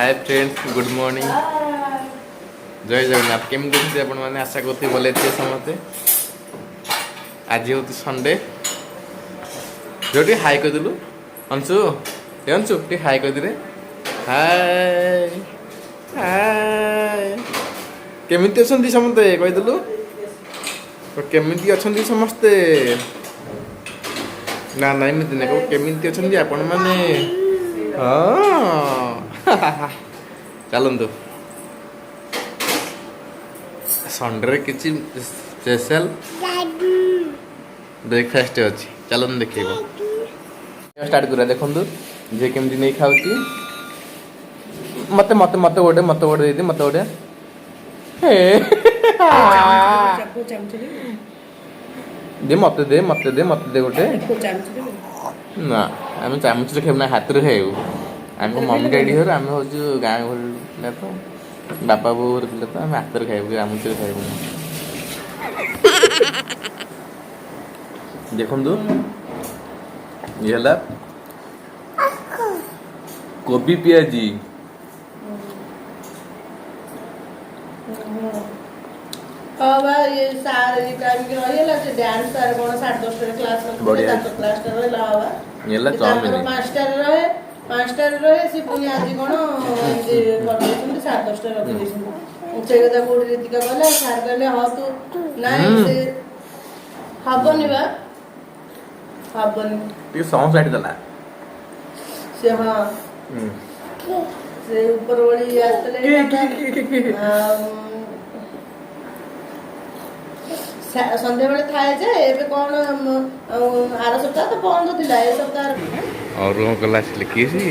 Hi friends good morning जय जगन्नाथ केमी देखते आपण मैंने आशा करते भले थे समस्ते आज हूँ संडे जो हाई कहलु अंशु अंशु टे हाई कहदे रे हाय हाय केमिति अछंती समस्ते कहदलु केमिति अछंती समस्ते ना ना एमती ना केमिति अछंती आपण माने चलतु संडे किसी स्पेशल ब्रेकफास्ट अच्छी चलतु देखे स्टार्ट करा देखु जे केमती नहीं खाऊँ मत मत मत गोटे दे मत गोटे दे मत दे गोटे ना आम चामच खेबू ना हाथ में खाइबू आम मम्मी डैडी घर आम हूँ गाँ घर तो बापा बो घर पिला तो आम हाथ में खाइबू चामच खाइबू देखु ये है कोबी पियाजी ये सार ये प्राइम के रहला से डांस सार कोन 10:30 क्लास में तातो क्लास रहला हवा येला चाउमिन मास्टर रहे से पुनी आदि कोन जे करछन 10:30 रखि दिसन उचे कथा कोडी रीतिका कहला सार कहले ह तू नाही से हबनी बा हबनी ती सॉन्ग साइड दला से हां से ऊपर वाली आस्तले संध्या बेले थाए जे एबे कोन आर सप्ताह तो बंद थिला ए सप्ताह और रूम क्लास लिखी सी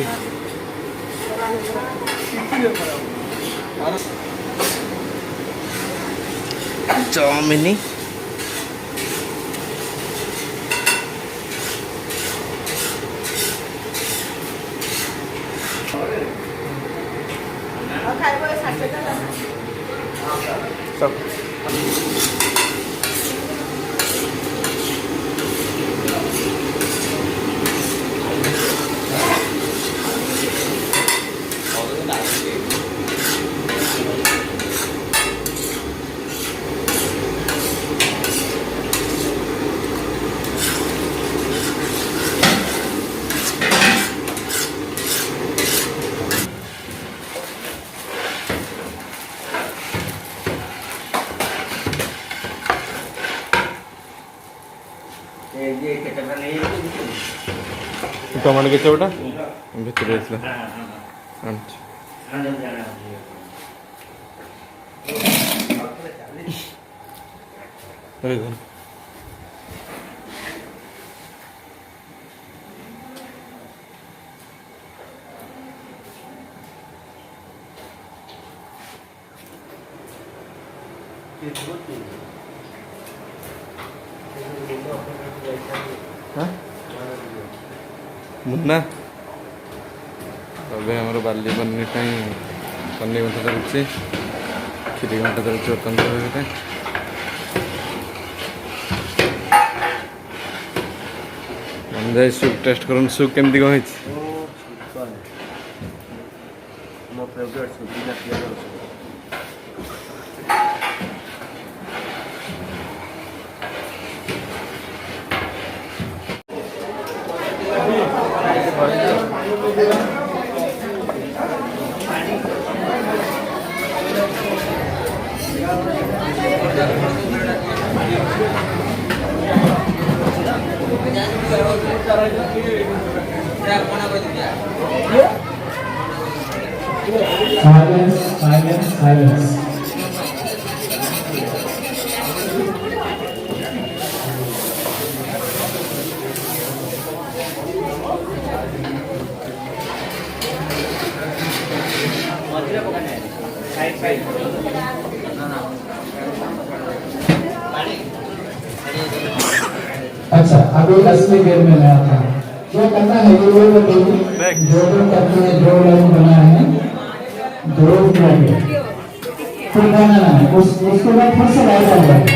चाउमिन सब टमाटो के चौटा भीतर मुन्ना अबे हमारे बाली बनने पन्नी घंटा चलुचे खीरी घंटा चलुचे बर्तन मंजाई सूप टेस्ट कर सूप केमती कौन Silence. अच्छा अब एक असली गेम में नया था जो करना है ये वो जो करते हैं जो लाइन बना है दो मिनट फिर गाना है उसके बाद फिर से राइट आ जाएगा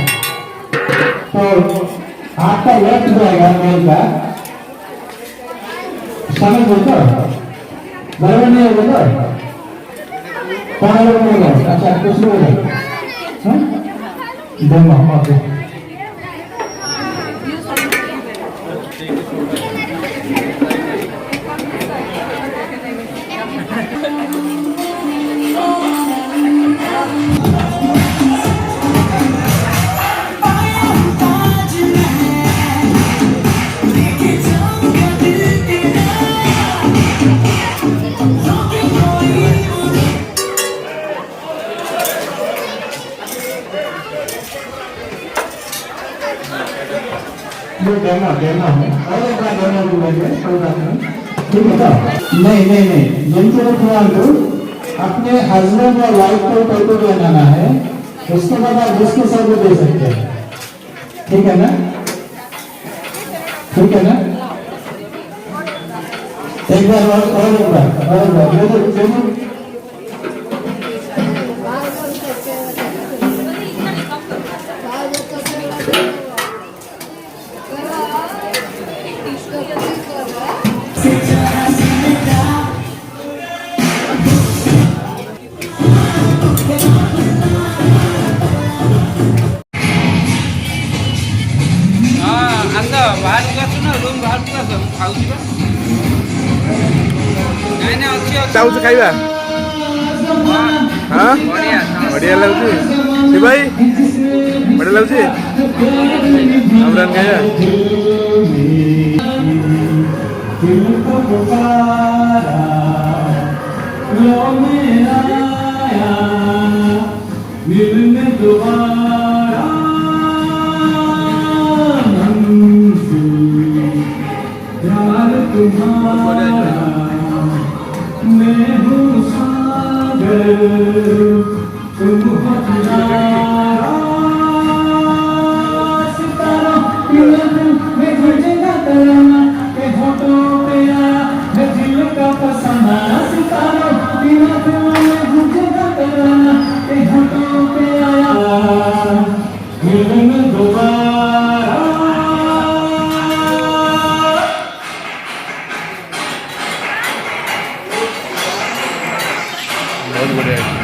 तो आपका लेफ्ट जाएगा मेल का समझ बोलते बराबर नहीं होगा कौन लोग बोल रहे हैं? अच्छा कुछ लोग हैं हाँ? डेमो ओके ये डेमो डेमो है और एक बार डेमो भी लगे कोई बात नहीं ठीक है तो नहीं जिनको तो अपने हस्बैंड और वाइफ को फोटो बनाना है उसके बाद आप जिसके साथ भी दे सकते हैं ठीक है ना एक बार और एक बार ये तो ଚାହୁଛୁ ଖାଇବା ହଁ ବଢ଼ିଆ ଲାଗୁଛି କି ଭାଇ ବଢ଼ିଆ ଲାଗୁଛି ଆମରାନ ଖାଇବା मैं हूँ सागर तुम हो किनारा सितारों की लहर में गुजरा तराना के होठों पे आया है दिल का फसाना सितारों की लहर में गुजरा तराना के होठों पे आया मिलन दोबारा बहुत बढ़िया है।